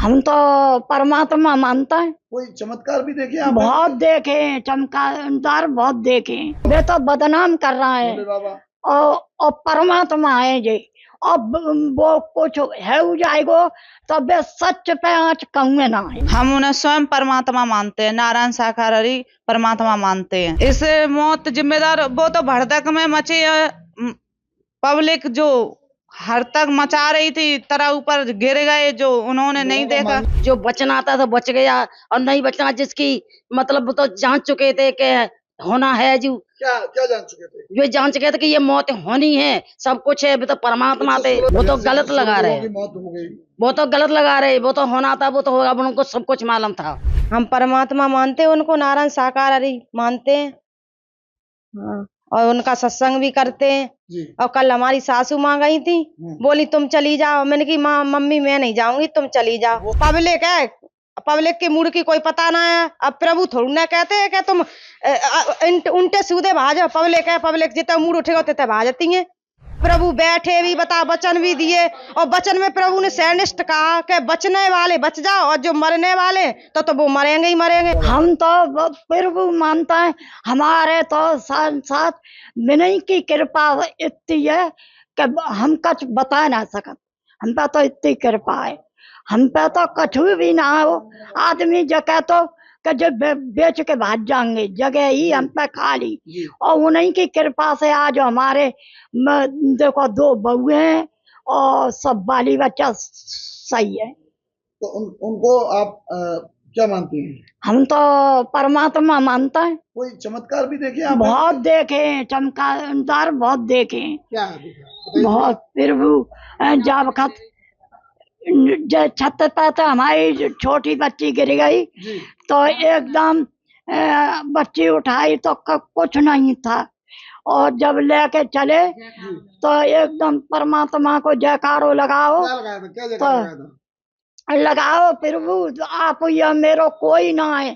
हम तो परमात्मा मानता है। कोई चमत्कार भी देखे आप? बहुत देखे हैं, चमत्कार बहुत देखे हैं। वे तो बदनाम कर रहा बोले है बाबा। और परमात्मा है जी। अब वो कुछ है हो जाएगो तो वे सच पे आँच कहूँगे ना है। हम उन्हें स्वयं परमात्मा मानते हैं, नारायण साकारहरि परमात्मा मानते हैं। इस मौत जिम्मेदार वो तो भड़दक में मची पब्लिक जो हर तक मचा रही थी, तरह ऊपर गिर गए जो उन्होंने नहीं देखा। जो बचना था तो बच गया और नहीं बचना जिसकी मतलब वो तो जान चुके थे कि होना है। जो क्या जान चुके थे? ये जान चुके थे कि ये मौत होनी है, सब कुछ है। वो तो परमात्मा थे, वो तो गलत लगा रहे, मौत हो गई। वो तो गलत लगा रहे। वो तो होना था, वो तो होगा, उनको सब कुछ मालूम था। हम परमात्मा मानते हैं, उनको नारायण साकारहरि मानते हैं। हाँ, और उनका सत्संग भी करते हैं। और कल हमारी सासू माँ गई थी, बोली तुम चली जाओ। मैंने की माँ मम्मी मैं नहीं जाऊंगी, तुम चली जाओ। पब्लिक है, पब्लिक के मूड की कोई पता ना है। अब प्रभु थोड़ी ना कहते हैं कि तुम उल्टे सीधे भाजो। पब्लिक है, पब्लिक जितना मूड उठेगा उतने भाजती है। प्रभु बैठे भी बता वचन भी दिए, और वचन में प्रभु ने सैनिष्ठ कहा कि बचने वाले बच जाओ और जो मरने वाले तो वो मरेंगे ही मरेंगे। हम तो प्रभु मानता है। हमारे तो साथ विनय की कृपा इतनी है कि हम कुछ बता ना सकत। हम पे तो इतनी कृपा है, हम पे तो कुछ भी ना हो। आदमी जगह तो कि जो बेच के भाग जाएंगे, जगह ही हम पे खाली। और उन्हीं की कृपा से आज हमारे देखो 2 बहुएं हैं और सब बाली बच्चा सही है। तो उनको आप क्या मानती हैं? हम तो परमात्मा मानता है। कोई चमत्कार भी देखे आप? बहुत देखे हैं, चमत्कार बहुत देखे हैं। क्या देखा? बहुत प्रभु जब छत पे तो हमारी छोटी बच्ची गिर गई तो एकदम बच्ची उठाई तो कुछ नहीं था, और जब लेके चले तो एकदम परमात्मा को जयकारो लगाओ। क्या लगाया था? क्या तो जयकारा लगाया था? लगाओ प्रभु आप या मेरो कोई ना है।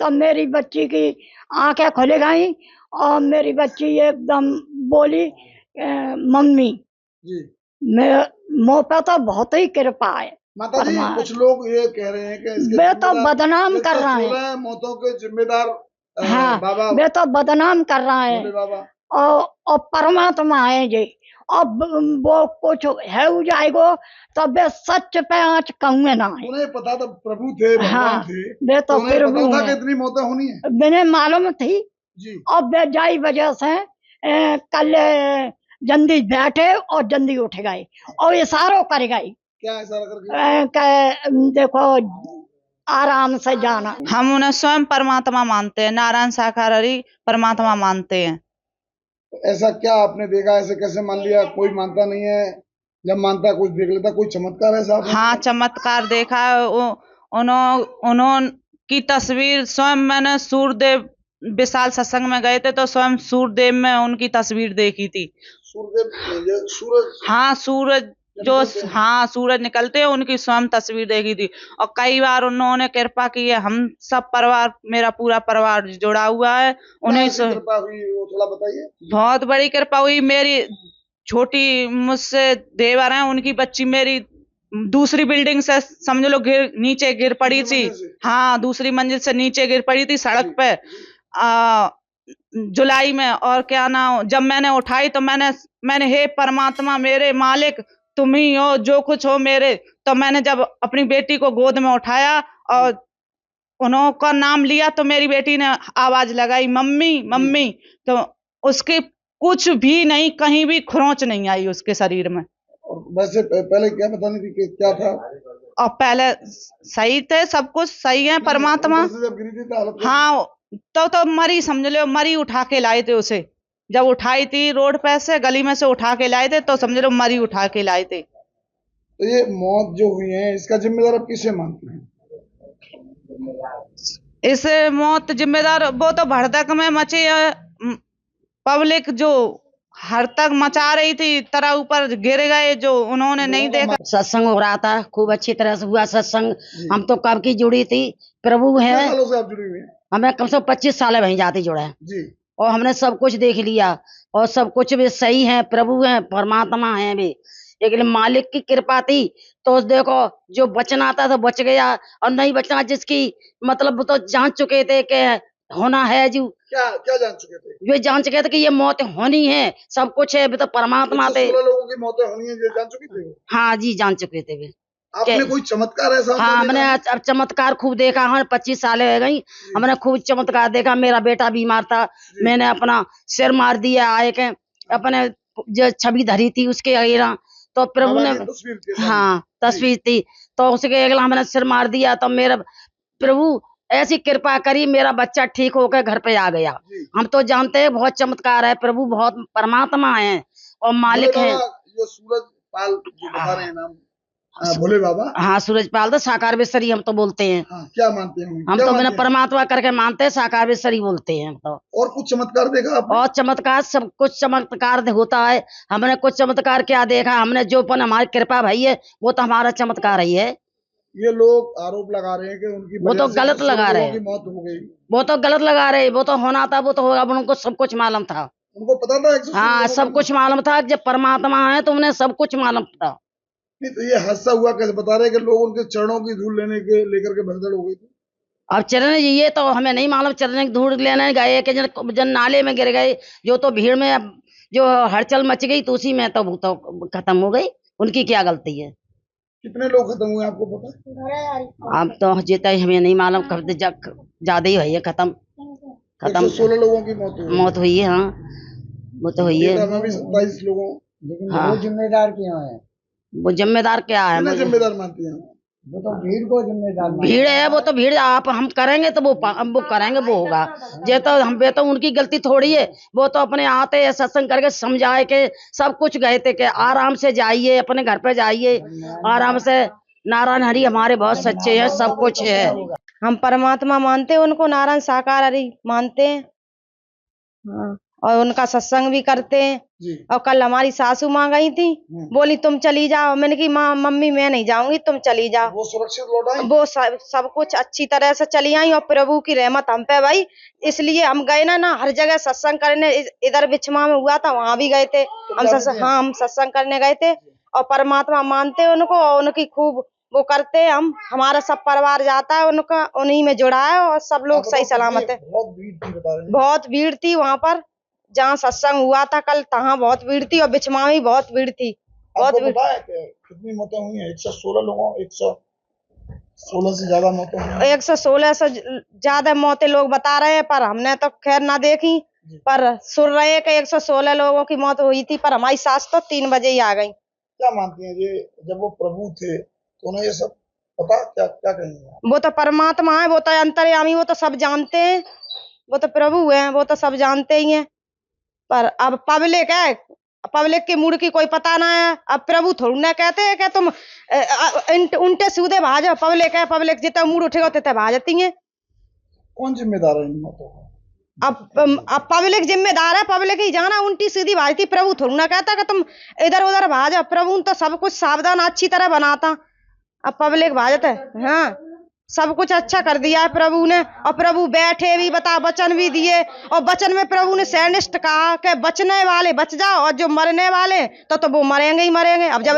तो मेरी बच्ची की आंखें खुल गई और मेरी बच्ची एकदम बोली मम्मी। मुँह पे तो बहुत ही कृपा है। माता जी, कुछ लोग ये कह रहे हैं कि इसके वे तो बदनाम कर रहा है। 16 मौतों के जिम्मेदार हाँ, वे तो बदनाम कर रहा है बाबा। और परमात्मा है जी। अब वो कुछ है हो जाएगो तो वे सच पे आँच कहूँगे ना है। उन्हें पता था प्रभु थे, भगवान थे। वे तो प्रभु था कि इतनी मौतें होनी है। मैंने मालूम थी जी। और वे जाई वजह से कल जल्दी बैठे और जल्दी उठ गए और इशारों कर गए। क्या इशारा करके? देखो आराम से जाना। हम उन्हें स्वयं परमात्मा मानते हैं, नारायण साकारहरि परमात्मा मानते हैं। ऐसा क्या आपने देखा? ऐसे कैसे मान लिया? कोई मानता नहीं है, जब मानता कुछ देख लेता। कोई चमत्कार है साहब? हाँ, चमत्कार देखा। उन्होंने की तस्वीर स्वयं मैंने सूर्यदेव विशाल सत्संग में गए थे तो स्वयं सूर्यदेव में उनकी तस्वीर देखी थी। सूर्यदेव, सूरज? हाँ, सूरज जो हाँ सूरज निकलते हैं उनकी स्वयं तस्वीर देखी थी। और कई बार उन्होंने कृपा की है। हम सब परिवार, मेरा पूरा परिवार जुड़ा हुआ है उन्हीं से। कृपा हुई वो थोड़ा बताइए। बहुत बड़ी कृपा हुई। मेरी छोटी मुझसे देवर है, उनकी बच्ची मेरी दूसरी बिल्डिंग से समझ लो नीचे गिर पड़ी थी। हाँ, दूसरी मंजिल से नीचे गिर पड़ी थी सड़क पे जुलाई में। और क्या नाम, जब मैंने उठाई तो मैंने हे परमात्मा मेरे मालिक तुम ही हो, जो कुछ हो मेरे। तो मैंने जब अपनी बेटी को गोद में उठाया और उनका नाम लिया तो मेरी बेटी ने आवाज लगाई मम्मी मम्मी। तो उसके कुछ भी नहीं, कहीं भी खरोंच नहीं आई उसके शरीर में। वैसे पहले क्या पता नहीं कि क्या था? और पहले सही थे, सब कुछ सही है परमात्मा। जब गिरी थी तो हालत हाँ, तो मरी समझ लो, मरी उठा के लाए थे उसे। जब उठाई थी रोड पे से गली में से उठा के लाए थे तो समझ लो मरी उठा के लाए थे। तो ये मौत जो हुई है इसका जिम्मेदार आप किसे मानते हैं? इस मौत जिम्मेदार वो तो भड़दक में मची पब्लिक जो हर तक मचा रही थी, तरह ऊपर गिर गए जो उन्होंने नहीं देखा। सत्संग हो रहा था, खूब अच्छी तरह से हुआ सत्संग। हम तो कब की जुड़ी थी, प्रभु है। कितने सालों से आप जुड़ी हुई हैं? हमें कम से कम 25 साल वहीं जाती जुड़ा है जी। और हमने सब कुछ देख लिया और सब कुछ भी सही है। प्रभु है, परमात्मा है भी। लेकिन मालिक की कृपा थी तो देखो जो बचना था तो बच गया, और नहीं बचना जिसकी मतलब वो तो जान चुके थे कि होना है जो क्या क्या जान चुके थे? ये जान चुके थे कि ये मौत होनी है, सब कुछ है, अभी तो परमात्मा थे। 16 लोगों की मौतें होनी है, ये जान चुके थे वो? हाँ जी, जान चुके थे वे। आपने कोई चमत्कार ऐसा हाँ, होता हमने देखा? अब चमत्कार खूब देखा। हाँ, 25 साल हो गई, हमने खूब चमत्कार देखा। मेरा बेटा बीमार था, मैंने अपना सिर मार दिया आए के अपने जो छवि धरी थी उसके अगेला, तो प्रभु बाबा ने की तस्वीर के सामने। हाँ तस्वीर थी तो उसके अगला हमने सिर मार दिया, तो मेरा प्रभु ऐसी कृपा करी, मेरा बच्चा ठीक होकर घर पे आ गया। जी। हम तो जानते हैं बहुत चमत्कार है, प्रभु बहुत परमात्मा है और मालिक भोले है। बाबा, जो सूरज पाल जो बता रहे हैं नाम, भोले बाबा, हाँ, सूरजपाल तो साकारवेश्वरी हम तो बोलते हैं। हाँ, क्या मानते हैं? हम क्या तो मानते मैंने हैं? परमात्मा करके मानते हैं, साकारवेश्वरी बोलते हैं हम तो। और कुछ चमत्कार देखा आपने? और चमत्कार, सब कुछ चमत्कार होता है। हमने कुछ चमत्कार क्या देखा, हमने जो पन हमारी कृपा भई है वो तो हमारा चमत्कार ही है। ये लोग आरोप लगा रहे हैं कि उनकी वो तो वजह से गलत 16 लगा रहे लोगों हैं। की मौत हो गई। वो तो गलत लगा रहे, वो तो होना था, वो तो होगा, उनको सब कुछ मालूम था। उनको पता था 116 हाँ, लोगों सब की कुछ मालूम था, जब परमात्मा है तो उन्हें सब कुछ मालूम था। मौत? नहीं तो ये हादसा हुआ कैसे? बता रहे हैं कि लोग उनके चरणों की धूल लेकर के भगदड़ हो गई थी। अब चरण ये तो हमें नहीं मालूम, चरण की धूल लेने गए कि जन नाले में गिर गए, जो तो भीड़ में अब जो हलचल मच गई तो उसी में तो वो तो खत्म हो गई, उनकी क्या गलती है। कितने लोग खत्म हुए आपको पता? अब तो जीता ही हमें नहीं मालूम, कब ज्यादा ही हुई है, खत्म 116 लोगों की मौत हुई। मौत हुई है। हाँ, वो तो हुई है। डेटा में भी 27 लोगों। लेकिन हाँ। वो जिम्मेदार क्यों है? वो जिम्मेदार क्या है? कितने जिम्मेदार मानती हैं? वो तो भीड़ को जिम्मेदार मानते भीड़ है, वो तो भीड़ आप हम करेंगे तो वो करेंगे, वो होगा। ये तो हम पे तो उनकी गलती थोड़ी है, वो तो अपने आते हैं सत्संग करके समझाए के सब कुछ गए थे कि आराम से जाइए, अपने घर पे जाइए आराम से। नारायण हरि हमारे बहुत सच्चे हैं, सब कुछ है। हम परमात्मा मानते हैं उनको, नारायण साकार हरि मानते हैं। हाँ, और उनका सत्संग भी करते हैं। जी। और कल हमारी सासू माँ गई थी, बोली तुम चली जाओ। मैंने की माँ मम्मी मैं नहीं जाऊंगी, तुम चली जाओ। वो सुरक्षित लौट आई? वो सब कुछ अच्छी तरह से चली आई, और प्रभु की रहमत हम पे भाई, इसलिए हम गए ना हर जगह सत्संग करने। इधर बिछमा में हुआ था, वहां भी गए थे हम सत्संग। हाँ, हम सत्संग करने गए थे और परमात्मा मानते हैं उनको, और उनकी खूब वो करते हैं। हम हमारा सब परिवार जाता है उनका, उन्हीं में जुड़ा है, और सब लोग सही सलामत है। बहुत भीड़ थी बता रहे हैं। बहुत भीड़ थी वहां पर, जहाँ सत्संग हुआ था कल, तहाँ बहुत भीड़ थी, और बिछमा में बहुत भीड़ थी, बहुत आपको भीड़। पता है कि कितनी मौतें हुई हैं? 116 लोगों, 116 से ज्यादा मौतें हुई हैं। 116 से ज्यादा मौतें लोग बता रहे हैं, पर हमने तो खैर ना देखी, पर सुन रहे हैं कि 116 लोगों की मौत हुई थी, पर हमारी सास तो 3 बजे ही आ गई। क्या मानती हैं ये, जब वो प्रभु थे तो उन्हें ये सब पता? क्या क्या कहेंगे? वो तो परमात्मा है, वो तो अंतर्यामी, वो तो सब जानते हैं, वो तो प्रभु है, वो तो सब जानते ही हैं। पर अब पब्लिक है, पब्लिक के मूड की कोई पता ना है। अब प्रभु थोड़ी ना कहते हैं कि तुम उल्टे सीधे भाजो। पब्लिक है, पब्लिक जितना मूड उठेगा उतने भाजती है। कौन जिम्मेदार है इन मौतों का? अब पब्लिक जिम्मेदार है, पब्लिक ही जाना उल्टी सीधी भाजती। प्रभु थोड़ी ना कहता कि तुम इधर उधर भाजो। प्रभु तो सब कुछ सावधान अच्छी तरह बनाता, अब पब्लिक भाजत है। हाँ, सब कुछ अच्छा कर दिया है प्रभु ने, और प्रभु बैठे भी बता वचन भी दिए, और वचन में प्रभु ने सैनिष्ठ कहा कि बचने वाले बच जाओ, और जो मरने वाले तो वो मरेंगे ही मरेंगे। अब जब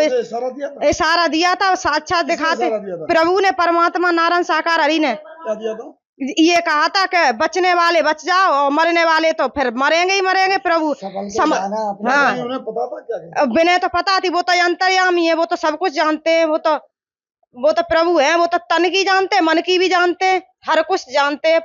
इशारा दिया था, साक्षात दिखाते प्रभु ने, परमात्मा नारायण साकार हरि ने क्या दिया था? ये कहा था कि बचने वाले बच जाओ, और मरने वाले तो फिर मरेंगे ही मरेंगे। प्रभु हाँ, उन्हें पता था क्या? बिना तो पता थी, वो तो अंतर्यामी है, वो तो सब कुछ जानते हैं। वो तो प्रभु है, वो तो तन की जानते हैं, मन की भी जानते हैं, हर कुछ जानते हैं।